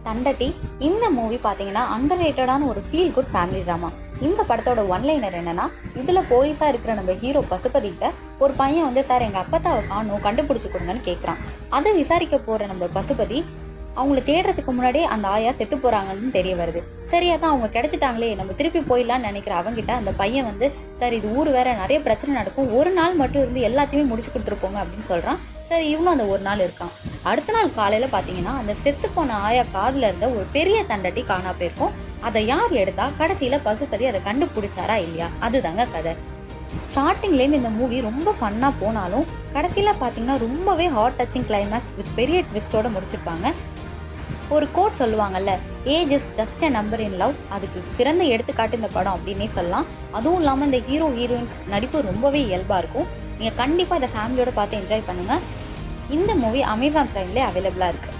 தண்டட்டி. இந்த மூவி பார்த்தீங்கன்னா அண்டர் ரேட்டடான ஒரு ஃபீல் குட் ஃபேமிலி ட்ராமா. இந்த படத்தோட ஒன்லைனர் என்னன்னா, இதில் போலீஸாக இருக்கிற நம்ம ஹீரோ பசுபதிக்கிட்ட ஒரு பையன் வந்து, சார் எங்கள் அப்பத்தாவை காணும், கண்டுபிடிச்சி கொடுங்கன்னு கேட்குறான். அதை விசாரிக்க போகிற நம்ம பசுபதி அவங்கள தேடுறதுக்கு முன்னாடியே அந்த ஆயா செத்து போகிறாங்கன்னு தெரிய வருது. சரியா தான் அவங்க கிடைச்சிட்டாங்களே, நம்ம திருப்பி போயிடலான்னு நினைக்கிற அவங்ககிட்ட அந்த பையன் வந்து, சார் இது ஊர் வேற, நிறைய பிரச்சனை நடக்கும், ஒரு நாள் மட்டும் இருந்து எல்லாத்தையுமே முடிச்சு கொடுத்துருப்போங்க அப்படின்னு சொல்கிறான். சரி, இவனும் அந்த ஒரு நாள் இருக்கான். அடுத்த நாள் காலையில் பார்த்தீங்கன்னா அந்த செத்து போன ஆயா காதில் இருந்த ஒரு பெரிய தண்டட்டி காணா போயிருக்கும். அதை யார் எடுத்தா, கடைசியில் பசுபதி அதை கண்டுபிடிச்சாரா இல்லையா, அதுதாங்க கதை. ஸ்டார்டிங்லேருந்து இந்த மூவி ரொம்ப ஃபன்னாக போனாலும் கடைசியில் பார்த்தீங்கன்னா ரொம்பவே ஹார்ட் டச்சிங் கிளைமேக்ஸ் வித் பெரிய ட்விஸ்டோட முடிச்சிருப்பாங்க. ஒரு கோட் சொல்லுவாங்கல்ல, age is just a number in love, அதுக்கு சிறந்த எடுத்துக்காட்டு இந்த படம் அப்படின்னே சொல்லலாம். அதுவும் இல்லாமல் இந்த ஹீரோ ஹீரோயின்ஸ் நடிப்பு ரொம்பவே இயல்பாக இருக்கும். நீங்கள் கண்டிப்பாக இந்த ஃபேமிலியோட பார்த்து என்ஜாய் பண்ணுங்கள். இந்த மூவி அமேசான் பிரைம்லேயே அவைலபிளாக இருக்குது.